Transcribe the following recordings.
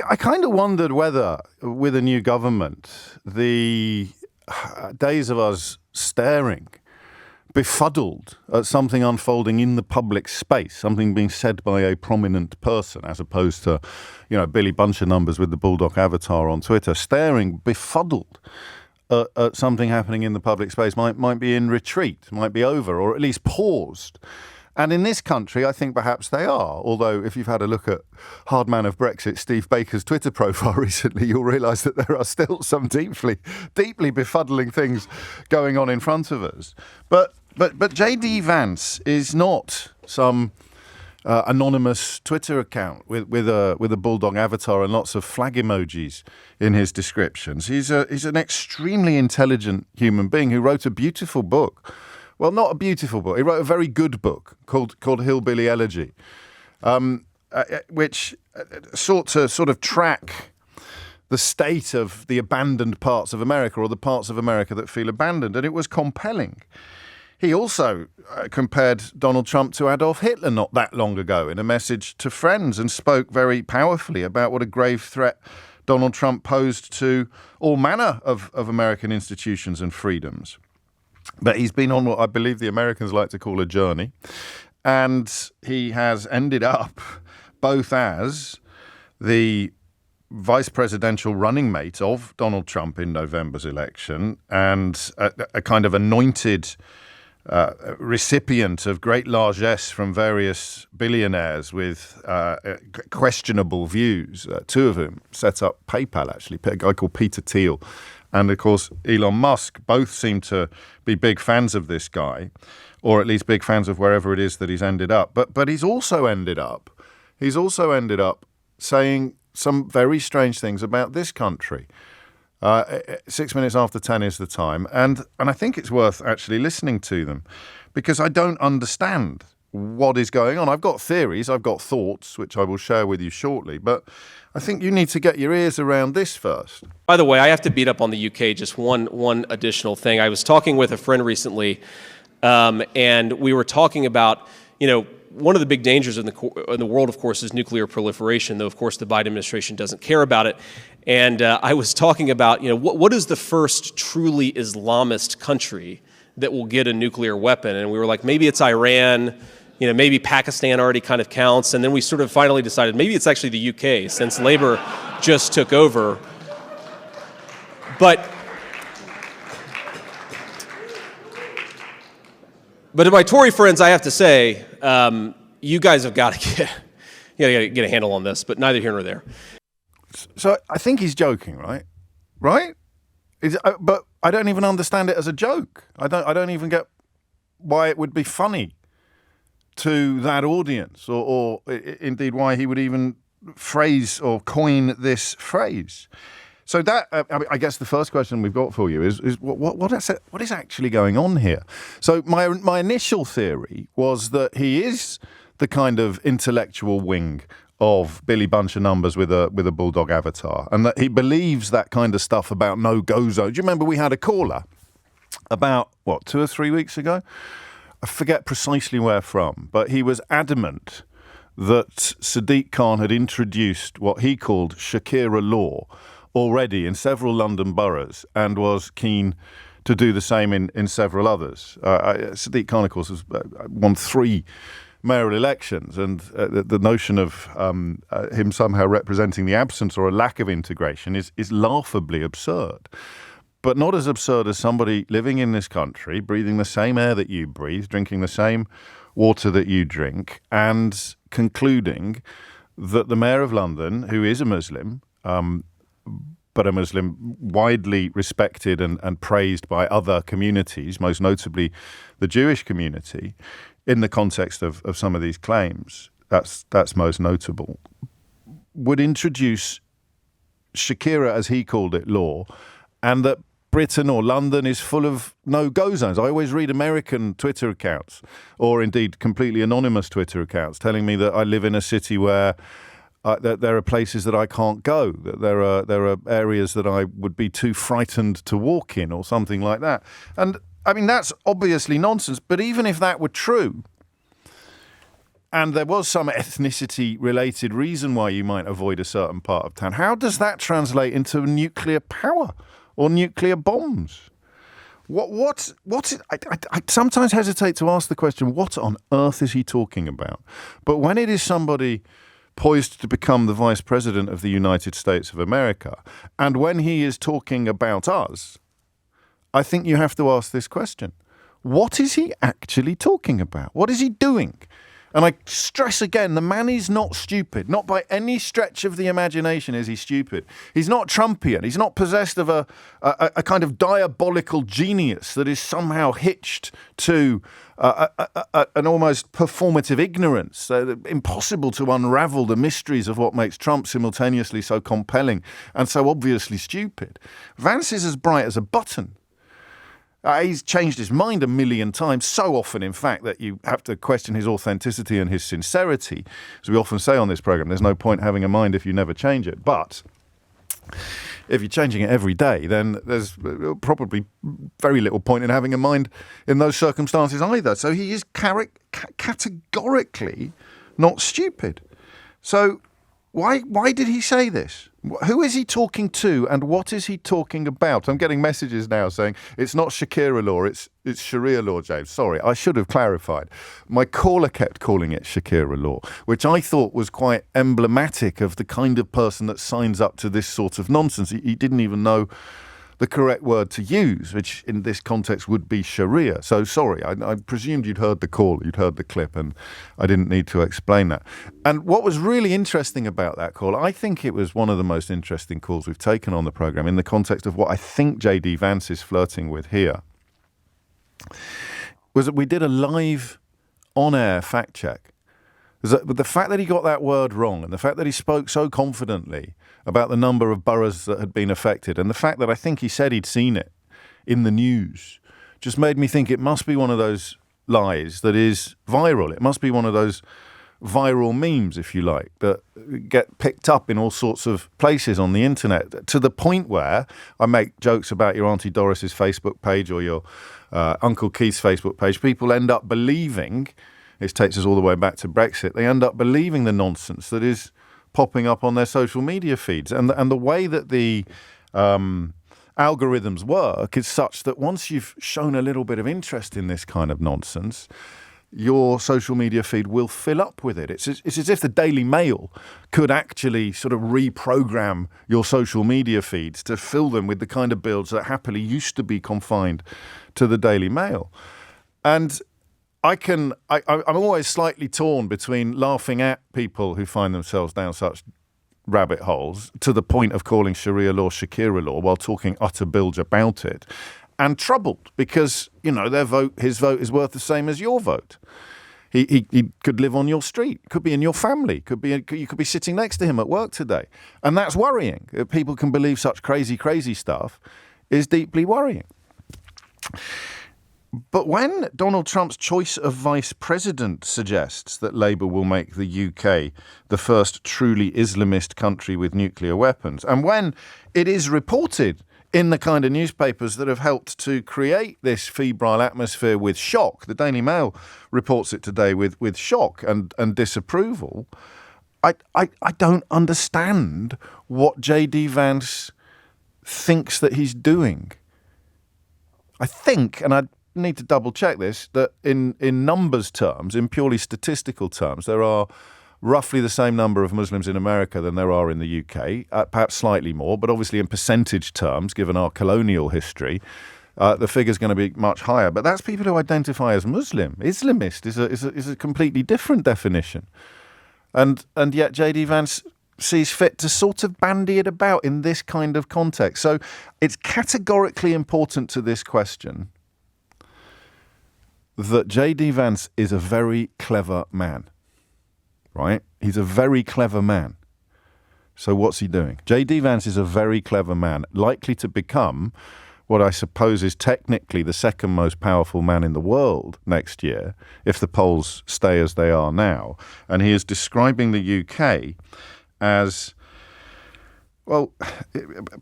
I kind of wondered whether, with a new government, the days of us staring befuddled at something unfolding in the public space, something being said by a prominent person, as opposed to, Billy Buncher numbers with the Bulldog avatar on Twitter, staring befuddled at something happening in the public space might be in retreat, might be over, or at least paused. And in this country, I think perhaps they are. Although if you've had a look at hard man of Brexit, Steve Baker's Twitter profile recently, you'll realise that there are still some deeply befuddling things going on in front of us. But JD Vance is not some anonymous Twitter account with a bulldog avatar and lots of flag emojis in his descriptions. He's an extremely intelligent human being who wrote a beautiful book. Well, not a beautiful book. He wrote a very good book called Hillbilly Elegy, which sought to sort of track the state of the abandoned parts of America, or the parts of America that feel abandoned. And it was compelling. He also compared Donald Trump to Adolf Hitler not that long ago in a message to friends, and spoke very powerfully about what a grave threat Donald Trump posed to all manner of American institutions and freedoms. But he's been on what I believe the Americans like to call a journey, and he has ended up both as the vice presidential running mate of Donald Trump in November's election and a kind of anointed recipient of great largesse from various billionaires with questionable views, two of whom set up PayPal, actually, a guy called Peter Thiel and, of course, Elon Musk. Both seem to be big fans of this guy, or at least big fans of wherever it is that he's ended up. But he's also ended up saying some very strange things about this country. 6 minutes after 10 is the time, and I think it's worth actually listening to them, because I don't understand what is going on. I've got theories, I've got thoughts, which I will share with you shortly, but I think you need to get your ears around this first. By the way, I have to beat up on the UK just one additional thing. I was talking with a friend recently, and we were talking about, one of the big dangers in the world, of course, is nuclear proliferation, though, of course, the Biden administration doesn't care about it. And I was talking about, what is the first truly Islamist country that will get a nuclear weapon? And we were like, maybe it's Iran, maybe Pakistan already kind of counts. And then we sort of finally decided maybe it's actually the UK, since Labour just took over. But to my Tory friends, I have to say, you guys have got to get a handle on this, but neither here nor there. So I think he's joking, right? Right? But I don't even understand it as a joke. I don't even get why it would be funny to that audience, or indeed why he would even phrase or coin this phrase. So that, I guess the first question we've got for you is what is actually going on here? So my initial theory was that he is the kind of intellectual wing of Billy Buncher numbers with a bulldog avatar, and that he believes that kind of stuff about no-go zone. Do you remember we had a caller about, 2 or 3 weeks ago? I forget precisely where from, but he was adamant that Sadiq Khan had introduced what he called Shakira law already in several London boroughs, and was keen to do the same in several others. Sadiq Khan, of course, has won 3 mayoral elections, and the notion of him somehow representing the absence or a lack of integration is laughably absurd. But not as absurd as somebody living in this country, breathing the same air that you breathe, drinking the same water that you drink, and concluding that the Mayor of London, who is a Muslim, but a Muslim widely respected and praised by other communities, most notably the Jewish community, in the context of some of these claims, that's most notable, would introduce Shakira, as he called it, law, and that Britain or London is full of no-go zones. I always read American Twitter accounts, or indeed completely anonymous Twitter accounts, telling me that I live in a city where that there are places that I can't go, that there are areas that I would be too frightened to walk in, or something like that. And I mean, that's obviously nonsense. But even if that were true, and there was some ethnicity-related reason why you might avoid a certain part of town, how does that translate into nuclear power or nuclear bombs? I sometimes hesitate to ask the question, what on earth is he talking about? But when it is somebody poised to become the Vice President of the United States of America, and when he is talking about us, I think you have to ask this question. What is he actually talking about? What is he doing? And I stress again, the man is not stupid. Not by any stretch of the imagination is he stupid. He's not Trumpian. He's not possessed of a kind of diabolical genius that is somehow hitched to an almost performative ignorance, impossible to unravel the mysteries of what makes Trump simultaneously so compelling and so obviously stupid. Vance is as bright as a button. He's changed his mind a million times, so often, in fact, that you have to question his authenticity and his sincerity. As we often say on this program, there's no point having a mind if you never change it. But if you're changing it every day, then there's probably very little point in having a mind in those circumstances either. So he is categorically not stupid. So why did he say this? Who is he talking to and what is he talking about? I'm getting messages now saying it's not Shakira law, it's Sharia law, James. Sorry, I should have clarified. My caller kept calling it Shakira law, which I thought was quite emblematic of the kind of person that signs up to this sort of nonsense. He didn't even know the correct word to use, which in this context would be Sharia. So sorry, I presumed you'd heard the call, you'd heard the clip, and I didn't need to explain that. And what was really interesting about that call, I think it was one of the most interesting calls we've taken on the programme in the context of what I think JD Vance is flirting with here, was that we did a live on-air fact check. But the fact that he got that word wrong and the fact that he spoke so confidently about the number of boroughs that had been affected and the fact that I think he said he'd seen it in the news just made me think it must be one of those lies that is viral. It must be one of those viral memes, if you like, that get picked up in all sorts of places on the internet, to the point where I make jokes about your Auntie Doris's Facebook page or your Uncle Keith's Facebook page. People end up believing, it takes us all the way back to Brexit, they end up believing the nonsense that is popping up on their social media feeds. And the way that the algorithms work is such that once you've shown a little bit of interest in this kind of nonsense, your social media feed will fill up with it. It's as if the Daily Mail could actually sort of reprogram your social media feeds to fill them with the kind of builds that happily used to be confined to the Daily Mail. And I'm always slightly torn between laughing at people who find themselves down such rabbit holes to the point of calling Sharia law Shakira law while talking utter bilge about it, and troubled because, you know, his vote is worth the same as your vote. He could live on your street, could be in your family, you could be sitting next to him at work today. And that's worrying. If people can believe such crazy stuff is deeply worrying. But when Donald Trump's choice of vice president suggests that Labour will make the UK the first truly Islamist country with nuclear weapons, and when it is reported in the kind of newspapers that have helped to create this febrile atmosphere with shock, the Daily Mail reports it today with shock and disapproval, I don't understand what JD Vance thinks that he's doing. I think, and I need to double check this, that in numbers terms, in purely statistical terms, there are roughly the same number of Muslims in America than there are in the UK, perhaps slightly more, but obviously in percentage terms, given our colonial history, the figure's going to be much higher. But that's people who identify as Muslim. Islamist is a completely different definition. And yet JD Vance sees fit to sort of bandy it about in this kind of context. So it's categorically important to this question that JD Vance is a very clever man, right? He's a very clever man. So what's he doing? JD Vance is a very clever man, likely to become what I suppose is technically the second most powerful man in the world next year, if the polls stay as they are now. And he is describing the UK as, well,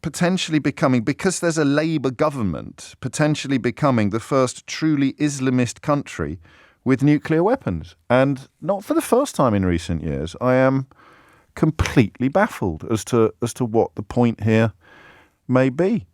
potentially becoming, because there's a Labour government, potentially becoming the first truly Islamist country with nuclear weapons. And not for the first time in recent years, I am completely baffled as to what the point here may be.